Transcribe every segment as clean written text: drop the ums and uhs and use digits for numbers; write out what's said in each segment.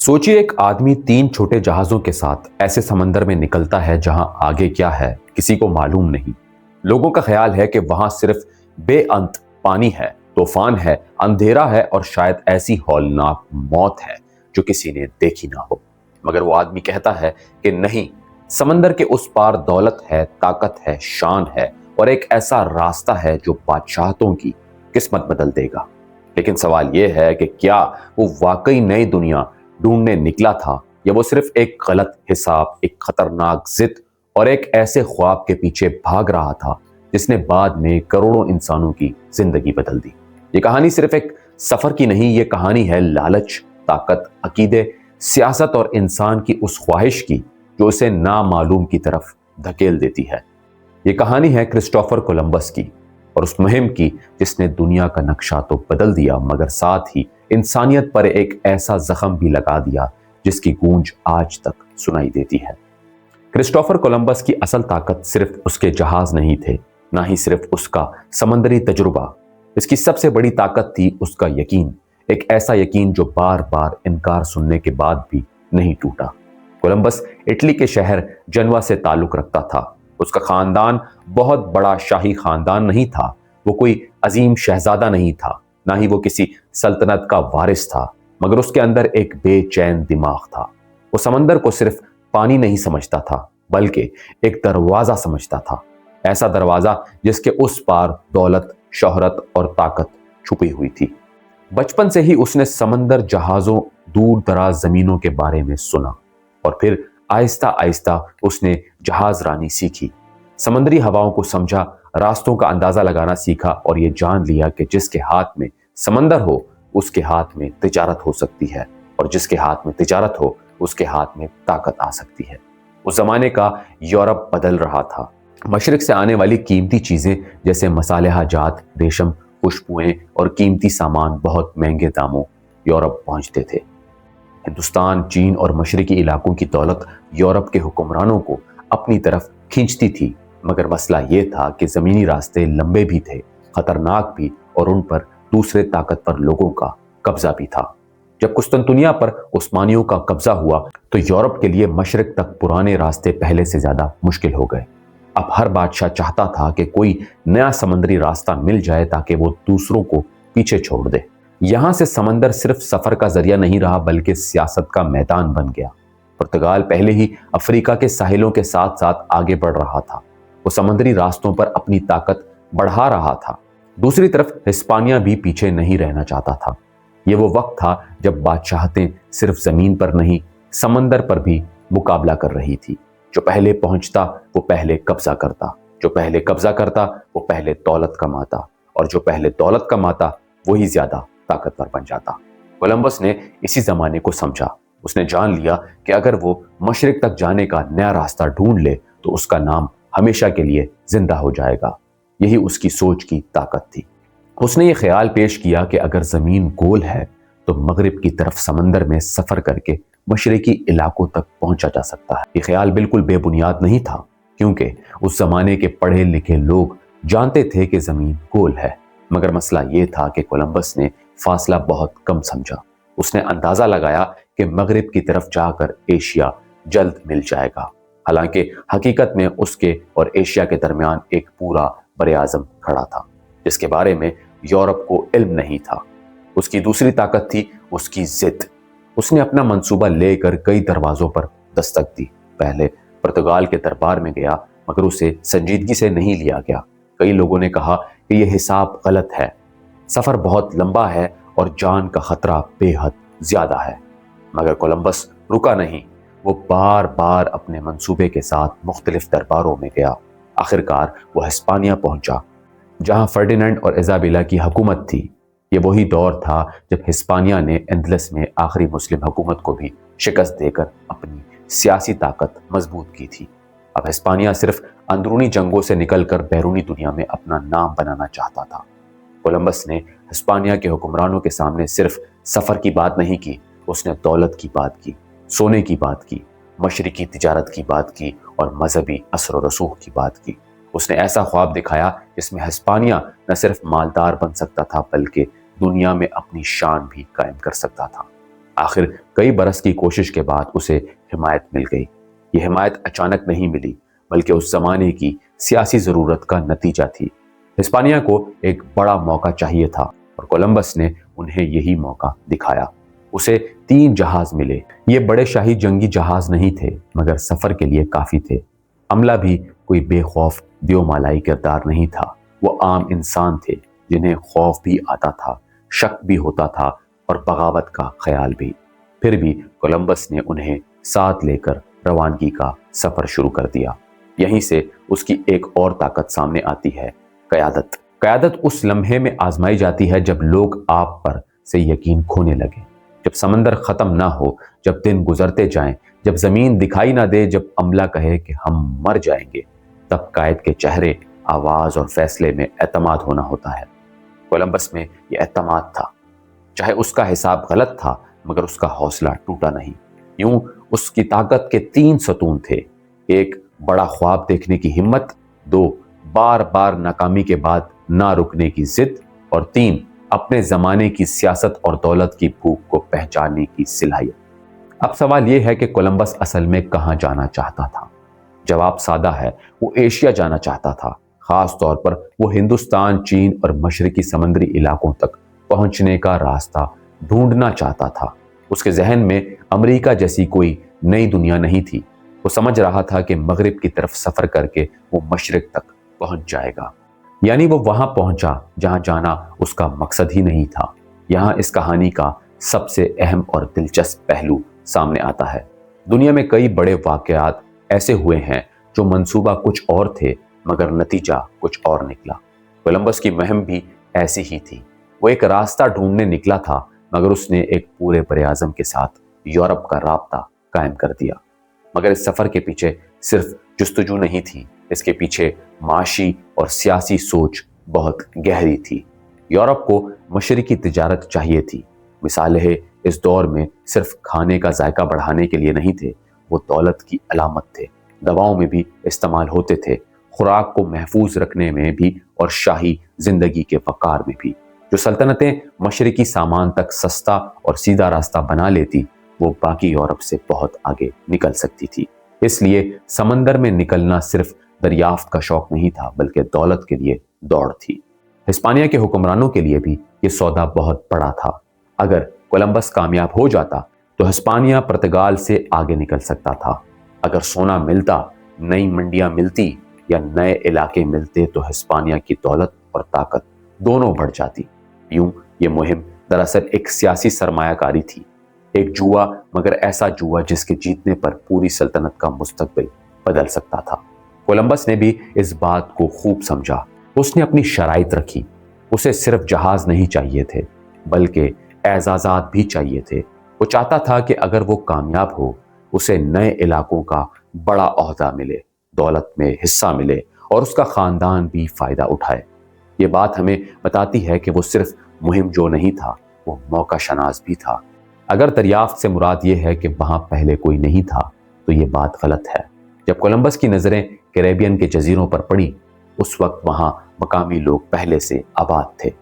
सोचिए एक आदमी 3 छोटे जहाजों के साथ ऐसे समंदर में निकलता है जहां आगे क्या है किसी को मालूम नहीं। लोगों का ख्याल है कि वहां सिर्फ बेअंत पानी है, तूफान है, अंधेरा है और शायद ऐसी हौलनाक मौत है जो किसी ने देखी ना हो। मगर वो आदमी कहता है कि नहीं, समंदर के उस पार दौलत है, ताकत है, शान है और एक ऐसा रास्ता है जो बादशाहतों की किस्मत बदल देगा। लेकिन सवाल यह है कि क्या वो वाकई नई दुनिया ढूंढने निकला था या वो सिर्फ एक गलत हिसाब, एक खतरनाक जिद और एक ऐसे ख्वाब के पीछे भाग रहा था जिसने बाद में करोड़ों इंसानों की जिंदगी बदल दी। ये कहानी सिर्फ एक सफर की नहीं, ये कहानी है लालच, ताकत, अकीदे, सियासत और इंसान की उस ख्वाहिश की जो उसे नामालूम की तरफ धकेल देती है। ये कहानी है क्रिस्टोफर कोलंबस की और उस मुहिम की जिसने दुनिया का नक्शा तो बदल दिया मगर साथ ही इंसानियत पर एक ऐसा जख्म भी लगा दिया जिसकी गूंज आज तक सुनाई देती है। क्रिस्टोफर कोलंबस की असल ताकत सिर्फ उसके जहाज नहीं थे, ना ही सिर्फ उसका समंदरी तजुर्बा। इसकी सबसे बड़ी ताकत थी उसका यकीन, एक ऐसा यकीन जो बार बार इनकार सुनने के बाद भी नहीं टूटा। कोलंबस इटली के शहर जनवा से ताल्लुक रखता था। उसका खानदान बहुत बड़ा शाही खानदान नहीं था, वो कोई अजीम शहजादा नहीं था, ना ही वो किसी सल्तनत का वारिस था, मगर उसके अंदर एक बेचैन दिमाग था। वो समंदर को सिर्फ पानी नहीं समझता था बल्कि एक दरवाजा समझता था, ऐसा दरवाजा जिसके उस पार दौलत, शोहरत और ताकत छुपी हुई थी। बचपन से ही उसने समंदर, जहाजों, दूर दराज जमीनों के बारे में सुना और फिर आहिस्ता आहिस्ता उसने जहाज रानी सीखी, समंदरी हवाओं को समझा, रास्तों का अंदाजा लगाना सीखा और ये जान लिया कि जिसके हाथ में समंदर हो उसके हाथ में तिजारत हो सकती है और जिसके हाथ में तिजारत हो उसके हाथ में ताकत आ सकती है। उस जमाने का यूरोप बदल रहा था। मशरिक से आने वाली कीमती चीजें जैसे मसालेहा जात, रेशम, खुशबुएं और कीमती सामान बहुत महंगे दामों यूरोप पहुंचते थे। हिंदुस्तान, चीन और मशरकी इलाकों की दौलत यूरोप के हुक्मरानों को अपनी तरफ खींचती थी, मगर मसला यह था कि जमीनी रास्ते लंबे भी थे, खतरनाक भी और उन पर दूसरे ताकतवर लोगों का कब्जा भी था। जब कुस्तुनतुनिया पर उस्मानियों का कब्जा हुआ तो यूरोप के लिए मशरिक तक पुराने रास्ते पहले से ज्यादा मुश्किल हो गए। अब हर बादशाह चाहता था कि कोई नया समंदरी रास्ता मिल जाए ताकि वो दूसरों को पीछे छोड़ दे। यहां से समंदर सिर्फ सफर का जरिया नहीं रहा बल्कि सियासत का मैदान बन गया। पुर्तगाल पहले ही अफ्रीका के साहिलों के साथ साथ आगे बढ़ रहा था, वो समंदरी रास्तों पर अपनी ताकत बढ़ा रहा था। दूसरी तरफ हिस्पानिया भी पीछे नहीं रहना चाहता था। ये वो वक्त था जब बादशाहतें सिर्फ जमीन पर नहीं, समंदर पर भी मुकाबला कर रही थी। जो पहले पहुंचता वो पहले कब्जा करता, जो पहले कब्जा करता वो पहले दौलत कमाता और जो पहले दौलत कमाता वही ज्यादा ताकतवर बन जाता। कोलंबस ने इसी जमाने को समझा। उसने जान लिया कि अगर वो मशरिक तक जाने का नया रास्ता ढूंढ ले तो उसका नाम हमेशा के लिए जिंदा हो जाएगा। यही उसकी सोच की ताकत थी। उसने ये ख्याल पेश किया कि अगर जमीन गोल है तो मगरिब की तरफ समंदर में सफर करके मशरिकी इलाकों तक पहुंचा जा सकता है। ये ख्याल बिल्कुल बेबुनियाद नहीं था, क्योंकि उस जमाने के पढ़े लिखे लोग जानते थे कि जमीन गोल है। मगर मसला ये था कि कोलंबस ने फासला बहुत कम समझा। उसने अंदाजा लगाया कि मगरिब की तरफ जाकर एशिया जल्द मिल जाएगा। हालांकि हकीकत में उसके और एशिया के दरमियान एक पूरा बरे-आज़म खड़ा था जिसके बारे में यूरोप को इल्म नहीं था। उसकी दूसरी ताकत थी उसकी जिद। उसने अपना मंसूबा लेकर कई दरवाजों पर दस्तक दी। पहले पुर्तगाल के दरबार में गया मगर उसे संजीदगी से नहीं लिया गया। कई लोगों ने कहा कि यह हिसाब गलत है, सफर बहुत लंबा है और जान का खतरा बेहद ज्यादा है। मगर कोलंबस रुका नहीं। वो बार बार अपने मंसूबे के साथ मुख्तलिफ दरबारों में गया। आखिरकार वो हिस्पानिया पहुंचा जहां फर्डिनेंड और इजाबेला की हुकूमत थी। ये वही दौर था जब हिस्पानिया ने एंडलस में आखिरी मुस्लिम हुकूमत को भी शिकस्त देकर अपनी सियासी ताकत मजबूत की थी। अब हिस्पानिया सिर्फ अंदरूनी जंगों से निकलकर बैरूनी दुनिया में अपना नाम बनाना चाहता था। कोलंबस ने हिस्पानिया के हुक्मरानों के सामने सिर्फ सफर की बात नहीं की, उसने दौलत की बात की, सोने की बात की, मशरिकी तिजारत की बात की और मजहबी असर व रसूख की बात की। उसने ऐसा ख्वाब दिखाया जिसमें हिस्पानिया न सिर्फ मालदार बन सकता था बल्कि दुनिया में अपनी शान भी कायम कर सकता था। आखिर कई बरस की कोशिश के बाद उसे हिमायत मिल गई। ये हिमायत अचानक नहीं मिली, बल्कि उस जमाने की सियासी जरूरत का नतीजा थी। हिस्पानिया को एक बड़ा मौका चाहिए था और कोलंबस ने उन्हें यही मौका दिखाया। उसे 3 जहाज मिले। ये बड़े शाही जंगी जहाज नहीं थे, मगर सफर के लिए काफी थे। अमला भी कोई बेखौफ दियोमालाई किरदार नहीं था। वो आम इंसान थे जिन्हें खौफ भी आता था, शक भी होता था और बगावत का ख्याल भी। फिर भी कोलंबस ने उन्हें साथ लेकर रवानगी का सफर शुरू कर दिया। यहीं से उसकी एक और ताकत सामने आती है, कयादत। कयादत उस लम्हे में आजमाई जाती है जब लोग आप पर से यकीन खोने लगे, जब समंदर खत्म ना हो, जब दिन गुजरते जाएं, जब जमीन दिखाई ना दे, जब अमला कहे कि हम मर जाएंगे, तब कायद के चेहरे, आवाज और फैसले में एतमाद होना होता है। कोलंबस में यह एतमाद था। चाहे उसका हिसाब गलत था, मगर उसका हौसला टूटा नहीं। यूं उसकी ताकत के 3 सतून थे। 1, बड़ा ख्वाब देखने की हिम्मत। 2, बार बार नाकामी के बाद ना रुकने की जिद। और 3, अपने जमाने की सियासत और दौलत की भूख को पहचानने की सलाहियत। अब सवाल यह है कि कोलंबस असल में कहां जाना चाहता था। जवाब सादा है, वो एशिया जाना चाहता था। खास तौर पर वो हिंदुस्तान, चीन और मशरकी समुद्री इलाकों तक पहुंचने का रास्ता ढूंढना चाहता था। उसके जहन में अमेरिका जैसी कोई नई दुनिया नहीं थी। वो समझ रहा था कि मगरिब की तरफ सफर करके वो मशरिक तक पहुंच जाएगा। यानी वो वहां पहुंचा जहां जाना उसका मकसद ही नहीं था। यहां इस कहानी का सबसे अहम और दिलचस्प पहलू सामने आता है। दुनिया में कई बड़े वाकयात ऐसे हुए हैं जो मंसूबा कुछ और थे, मगर नतीजा कुछ और निकला। कोलंबस की मुहिम भी ऐसी ही थी। वो एक रास्ता ढूंढने निकला था, मगर उसने एक पूरे बरे-आज़म के साथ यूरोप का राब्ता कायम कर दिया। मगर इस सफर के पीछे सिर्फ जुस्तजू नहीं थी, इसके पीछे माशी और सियासी सोच बहुत गहरी थी। यूरोप को मशरिकी तिजारत चाहिए थी। मिसालें इस दौर में सिर्फ खाने का जायका बढ़ाने के लिए नहीं थे, वो दौलत की अलामत थे। दवाओं में भी इस्तेमाल होते थे, खुराक को महफूज रखने में भी और शाही जिंदगी के वकार में भी। जो सल्तनतें मशरिकी सामान तक सस्ता और सीधा रास्ता बना लेती, वो बाकी यूरोप से बहुत आगे निकल सकती थी। इसलिए समंदर में निकलना सिर्फ दरियाफ्त का शौक नहीं था, बल्कि दौलत के लिए दौड़ थी। हिस्पानिया के हुक्मरानों के लिए भी ये सौदा बहुत बड़ा था। अगर कोलंबस कामयाब हो जाता तो हिस्पानिया पुर्तगाल से आगे निकल सकता था। अगर सोना मिलता, नई मंडियां मिलती या नए इलाके मिलते, तो हिस्पानिया की दौलत और ताकत दोनों बढ़ जाती। यूं ये मुहिम दरअसल एक सियासी सरमायाकारी थी, एक जुआ, मगर ऐसा जुआ जिसके जीतने पर पूरी सल्तनत का मुस्तकबिल बदल सकता था। कोलंबस ने भी इस बात को खूब समझा। उसने अपनी शराइत रखी। उसे सिर्फ जहाज नहीं चाहिए थे, बल्कि एजाज़ात भी चाहिए थे। वो चाहता था कि अगर वो कामयाब हो, उसे नए इलाकों का बड़ा ओहदा मिले, दौलत में हिस्सा मिले और उसका खानदान भी फायदा उठाए। ये बात हमें बताती है कि वो सिर्फ मुहिम जो नहीं था, वो मौका शनास भी था। अगर दरियाफ्त से मुराद ये है कि वहां पहले कोई नहीं था, तो ये बात गलत है। जब कोलंबस की नजरें कैरेबियन के जजीरों पर पड़ी, उस वक्त वहां मकामी लोग पहले से आबाद थे।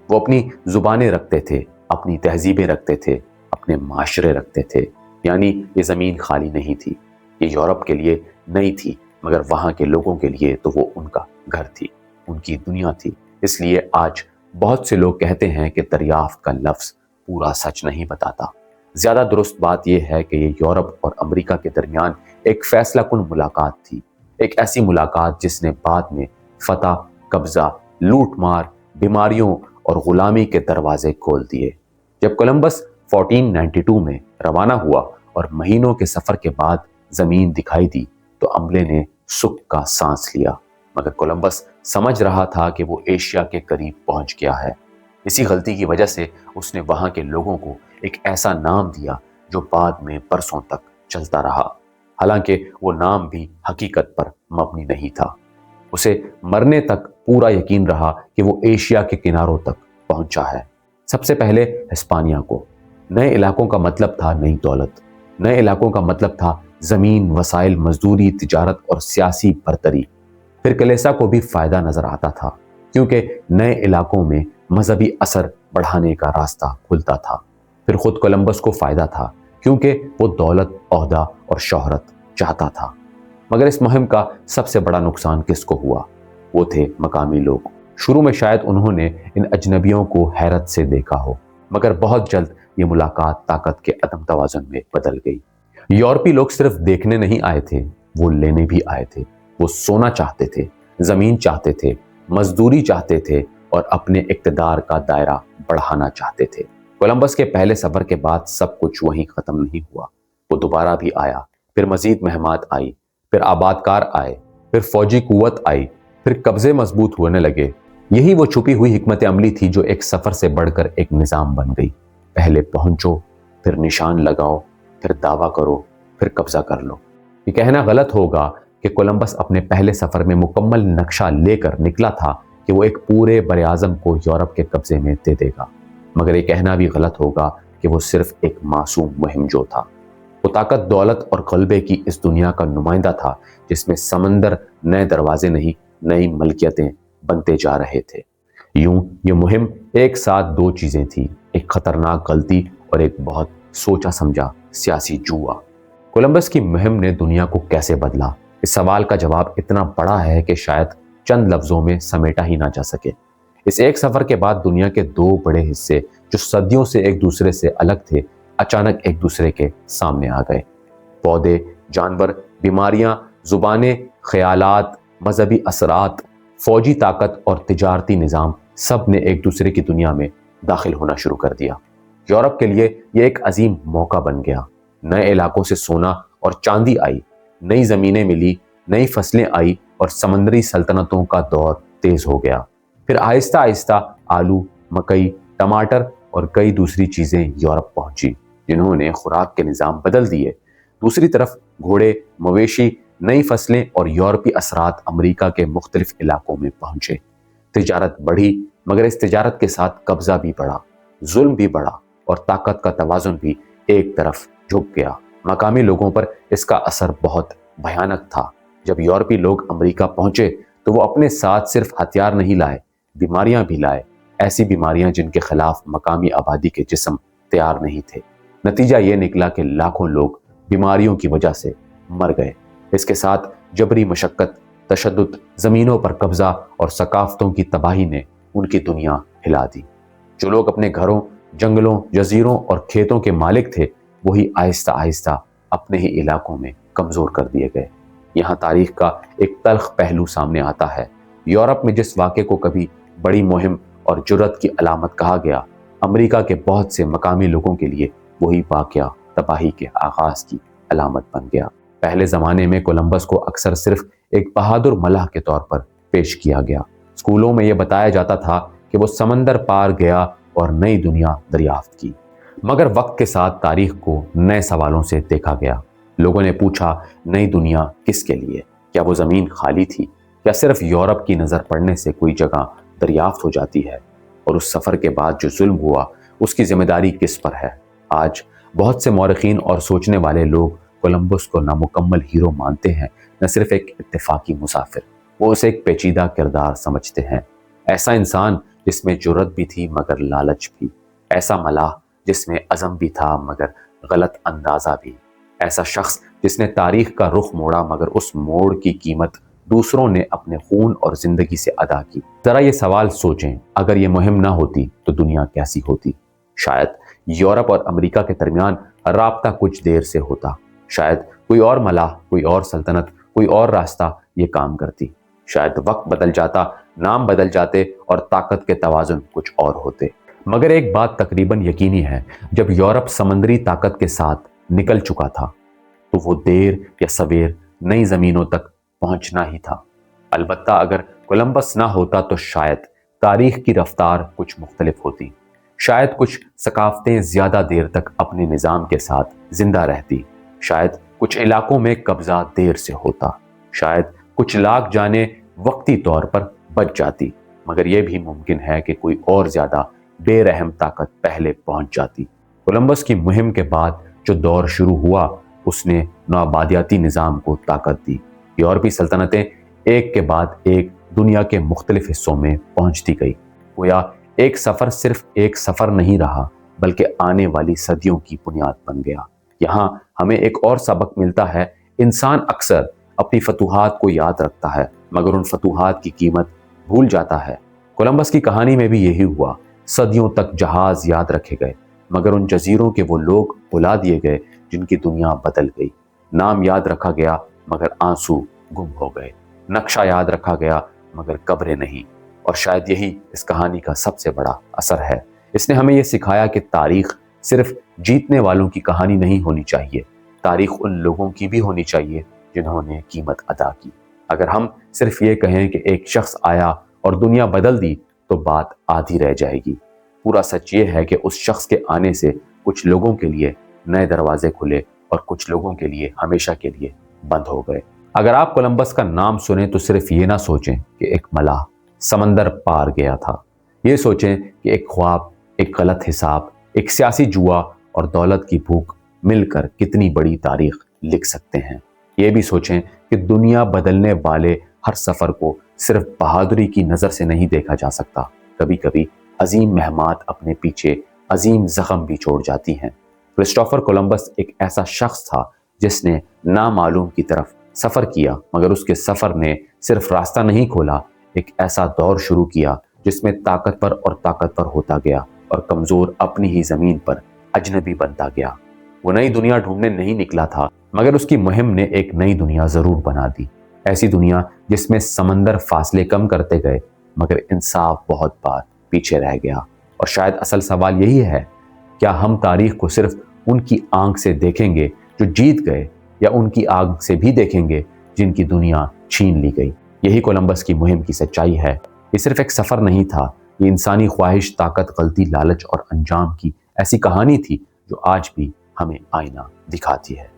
वो अपनी जुबानें रखते थे, अपनी तहजीबें रखते थे, अपने माशरे रखते थे। यानी ये जमीन खाली नहीं थी, ये यूरोप के लिए नहीं थी, मगर वहां के लोगों के लिए तो वो उनका घर थी, उनकी दुनिया थी। इसलिए आज बहुत से लोग कहते हैं कि दरियाफ्त का लफ्ज पूरा सच नहीं बताता। ज्यादा दुरुस्त बात यह है कि ये यूरोप और अमेरिका के दरमियान एक फैसला कुन मुलाकात थी। एक ऐसी मुलाकात जिसने बाद में फतह, कब्जा, लूट मार, बीमारियों और गुलामी के दरवाजे खोल दिए। जब कोलंबस 1492 में रवाना हुआ और महीनों के सफर के बाद जमीन दिखाई दी, तो अमले ने सुख का सांस लिया। मगर कोलंबस समझ रहा था कि वो एशिया के करीब पहुंच गया है। इसी गलती की वजह से उसने वहां के लोगों को एक ऐसा नाम दिया जो बाद में बरसों तक चलता रहा। हालांकि वो नाम भी हकीकत पर मबनी नहीं था। उसे मरने तक पूरा यकीन रहा कि वो एशिया के किनारों तक पहुंचा है। सबसे पहले हिस्पानिया को। नए इलाकों का मतलब था नई दौलत। नए इलाकों का मतलब था जमीन, वसाइल, मजदूरी, तिजारत और सियासी बरतरी। फिर कलेसा को भी फायदा नजर आता था, क्योंकि नए इलाकों में मजहबी असर बढ़ाने का रास्ता खुलता था। پھر خود کولمبس کو فائدہ تھا کیونکہ وہ دولت، عہدہ اور شہرت چاہتا تھا۔ مگر اس مہم کا سب سے بڑا نقصان کس کو ہوا؟ وہ تھے مقامی لوگ۔ شروع میں شاید انہوں نے ان اجنبیوں کو حیرت سے دیکھا ہو، مگر بہت جلد یہ ملاقات طاقت کے عدم توازن میں بدل گئی۔ یورپی لوگ صرف دیکھنے نہیں آئے تھے، وہ لینے بھی آئے تھے۔ وہ سونا چاہتے تھے، زمین چاہتے تھے، مزدوری چاہتے تھے اور اپنے اقتدار کا دائرہ بڑھانا چاہتے تھے۔ کولمبس کے پہلے سفر کے بعد سب کچھ وہیں ختم نہیں ہوا۔ وہ دوبارہ بھی آیا، پھر مزید مہمات آئی، پھر آبادکار آئے، پھر فوجی قوت آئی، پھر قبضے مضبوط ہونے لگے۔ یہی وہ چھپی ہوئی حکمت عملی تھی جو ایک سفر سے بڑھ کر ایک نظام بن گئی۔ پہلے پہنچو، پھر نشان لگاؤ، پھر دعویٰ کرو، پھر قبضہ کر لو۔ یہ کہنا غلط ہوگا کہ کولمبس اپنے پہلے سفر میں مکمل نقشہ لے کر نکلا تھا کہ وہ ایک پورے براعظم کو یورپ کے قبضے میں دے دے گا، مگر یہ کہنا بھی غلط ہوگا کہ وہ صرف ایک معصوم مہم جو تھا۔ وہ طاقت، دولت اور غلبے کی اس دنیا کا نمائندہ تھا جس میں سمندر نئے دروازے نہیں، نئی ملکیتیں بنتے جا رہے تھے۔ یوں یہ مہم ایک ساتھ دو چیزیں تھیں، ایک خطرناک غلطی اور ایک بہت سوچا سمجھا سیاسی جوا۔ کولمبس کی مہم نے دنیا کو کیسے بدلا؟ اس سوال کا جواب اتنا بڑا ہے کہ شاید چند لفظوں میں سمیٹا ہی نہ جا سکے۔ اس ایک سفر کے بعد دنیا کے دو بڑے حصے جو صدیوں سے ایک دوسرے سے الگ تھے، اچانک ایک دوسرے کے سامنے آ گئے۔ پودے، جانور، بیماریاں، زبانیں، خیالات، مذہبی اثرات، فوجی طاقت اور تجارتی نظام، سب نے ایک دوسرے کی دنیا میں داخل ہونا شروع کر دیا۔ یورپ کے لیے یہ ایک عظیم موقع بن گیا۔ نئے علاقوں سے سونا اور چاندی آئی، نئی زمینیں ملی، نئی فصلیں آئی اور سمندری سلطنتوں کا دور تیز ہو گیا۔ پھر آہستہ آہستہ آلو، مکئی، ٹماٹر اور کئی دوسری چیزیں یورپ پہنچی جنہوں نے خوراک کے نظام بدل دیے۔ دوسری طرف گھوڑے، مویشی، نئی فصلیں اور یورپی اثرات امریکہ کے مختلف علاقوں میں پہنچے۔ تجارت بڑھی، مگر اس تجارت کے ساتھ قبضہ بھی بڑھا، ظلم بھی بڑھا اور طاقت کا توازن بھی ایک طرف جھک گیا۔ مقامی لوگوں پر اس کا اثر بہت بھیانک تھا۔ جب یورپی لوگ امریکہ پہنچے تو وہ اپنے ساتھ صرف ہتھیار نہیں لائے، بیماریاں بھی لائے، ایسی بیماریاں جن کے خلاف مقامی آبادی کے جسم تیار نہیں تھے۔ نتیجہ یہ نکلا کہ لاکھوں لوگ بیماریوں کی وجہ سے مر گئے۔ اس کے ساتھ جبری مشقت، تشدد، زمینوں پر قبضہ اور ثقافتوں کی تباہی نے ان کی دنیا ہلا دی۔ جو لوگ اپنے گھروں، جنگلوں، جزیروں اور کھیتوں کے مالک تھے، وہی آہستہ آہستہ اپنے ہی علاقوں میں کمزور کر دیے گئے۔ یہاں تاریخ کا ایک تلخ پہلو سامنے آتا ہے۔ یورپ میں جس واقعے کو کبھی بڑی مہم اور جرأت کی علامت کہا گیا، امریکہ کے بہت سے مقامی لوگوں کے لیے وہی واقعہ تباہی کے آغاز کی علامت بن گیا۔ پہلے زمانے میں کولمبس کو اکثر صرف ایک بہادر ملاح کے طور پر پیش کیا گیا۔ اسکولوں میں یہ بتایا جاتا تھا کہ وہ سمندر پار گیا اور نئی دنیا دریافت کی۔ مگر وقت کے ساتھ تاریخ کو نئے سوالوں سے دیکھا گیا۔ لوگوں نے پوچھا، نئی دنیا کس کے لیے؟ کیا وہ زمین خالی تھی؟ یا صرف یورپ کی نظر پڑنے سے کوئی جگہ دریافت ہو جاتی ہے؟ اور اس سفر کے بعد جو ظلم ہوا، اس کی ذمہ داری کس پر ہے؟ آج بہت سے مورخین اور سوچنے والے لوگ کولمبس کو نہ مکمل ہیرو مانتے ہیں، نہ صرف ایک اتفاقی مسافر۔ وہ اسے ایک پیچیدہ کردار سمجھتے ہیں۔ ایسا انسان جس میں جرأت بھی تھی مگر لالچ بھی، ایسا ملاح جس میں عزم بھی تھا مگر غلط اندازہ بھی، ایسا شخص جس نے تاریخ کا رخ موڑا مگر اس موڑ کی قیمت دوسروں نے اپنے خون اور زندگی سے ادا کی۔ ذرا یہ سوال سوچیں، اگر یہ مہم نہ ہوتی تو دنیا کیسی ہوتی؟ شاید یورپ اور امریکہ کے درمیان رابطہ کچھ دیر سے ہوتا، شاید کوئی اور ملاح، کوئی اور سلطنت، کوئی اور راستہ یہ کام کرتی، شاید وقت بدل جاتا، نام بدل جاتے اور طاقت کے توازن کچھ اور ہوتے۔ مگر ایک بات تقریباً یقینی ہے، جب یورپ سمندری طاقت کے ساتھ نکل چکا تھا تو وہ دیر یا سویر نئی زمینوں تک پہنچنا ہی تھا۔ البتہ اگر کولمبس نہ ہوتا تو شاید تاریخ کی رفتار کچھ مختلف ہوتی، شاید کچھ ثقافتیں زیادہ دیر تک اپنے نظام کے ساتھ زندہ رہتی، شاید کچھ علاقوں میں قبضہ دیر سے ہوتا، شاید کچھ لاکھ جانیں وقتی طور پر بچ جاتی، مگر یہ بھی ممکن ہے کہ کوئی اور زیادہ بے رحم طاقت پہلے پہنچ جاتی۔ کولمبس کی مہم کے بعد جو دور شروع ہوا، اس نے نوآبادیاتی نظام کو طاقت دی۔ یورپی سلطنتیں ایک کے بعد ایک دنیا کے مختلف حصوں میں پہنچتی گئی۔ گویا ایک سفر صرف ایک سفر نہیں رہا، बल्कि आने वाली सदियों की बुनियाद बन गया। यहाँ हमें एक और सबक मिलता है, इंसान अक्सर अपनी फतूहात को याद रखता है मगर उन फतूहात की कीमत भूल जाता है। कोलंबस की कहानी में भी यही हुआ। सदियों तक जहाज याद रखे गए मगर उन जजीरों के वो लोग भुला दिए गए जिनकी दुनिया बदल गई। नाम याद रखा गया मगर आंसू गुम हो गए। नक्शा याद रखा गया मगर कब्रें नहीं। और शायद यही इस कहानी का सबसे बड़ा असर है। इसने हमें यह सिखाया कि तारीख सिर्फ जीतने वालों की कहानी नहीं होनी चाहिए, तारीख उन लोगों की भी होनी चाहिए जिन्होंने कीमत अदा की। अगर हम सिर्फ ये कहें कि एक शख्स आया और दुनिया बदल दी तो बात आधी रह जाएगी। पूरा सच ये है कि उस शख्स के आने से कुछ लोगों के लिए नए दरवाजे खुले और कुछ लोगों के लिए हमेशा के लिए बंद हो गए। अगर आप कोलंबस का नाम सुने तो सिर्फ ये ना सोचें कि एक मलाह समंदर पार गया था। ये सोचें कि एक ख्वाब, एक गलत हिसाब, एक सियासी जुआ और दौलत की भूख मिलकर कितनी बड़ी तारीख लिख सकते हैं। ये भी सोचें कि दुनिया बदलने वाले हर सफर को सिर्फ बहादुरी की नजर से नहीं देखा जा सकता। कभी कभी अजीम महमात अपने पीछे अजीम जख्म भी छोड़ जाती हैं। क्रिस्टोफर कोलंबस एक ऐसा शख्स था जिसने नामालूम की तरफ सफर किया मगर उसके सफर ने सिर्फ रास्ता नहीं खोला, एक ऐसा दौर शुरू किया जिसमें ताकतवर और ताकतवर होता गया और कमजोर अपनी ही जमीन पर अजनबी बनता गया। वो नई दुनिया ढूंढने नहीं निकला था मगर उसकी मुहिम ने एक नई दुनिया जरूर बना दी। ऐसी दुनिया जिसमें समंदर फासले कम करते गए मगर इंसाफ बहुत बार पीछे रह गया। और शायद असल सवाल यही है, क्या हम तारीख को सिर्फ उनकी आंख से देखेंगे जो जीत गए या उनकी आंख से भी देखेंगे जिनकी दुनिया छीन ली गई? यही कोलंबस की मुहिम की सच्चाई है। ये सिर्फ एक सफर नहीं था, ये इंसानी ख्वाहिश, ताकत, गलती, लालच और अंजाम की ऐसी कहानी थी जो आज भी हमें आईना दिखाती है।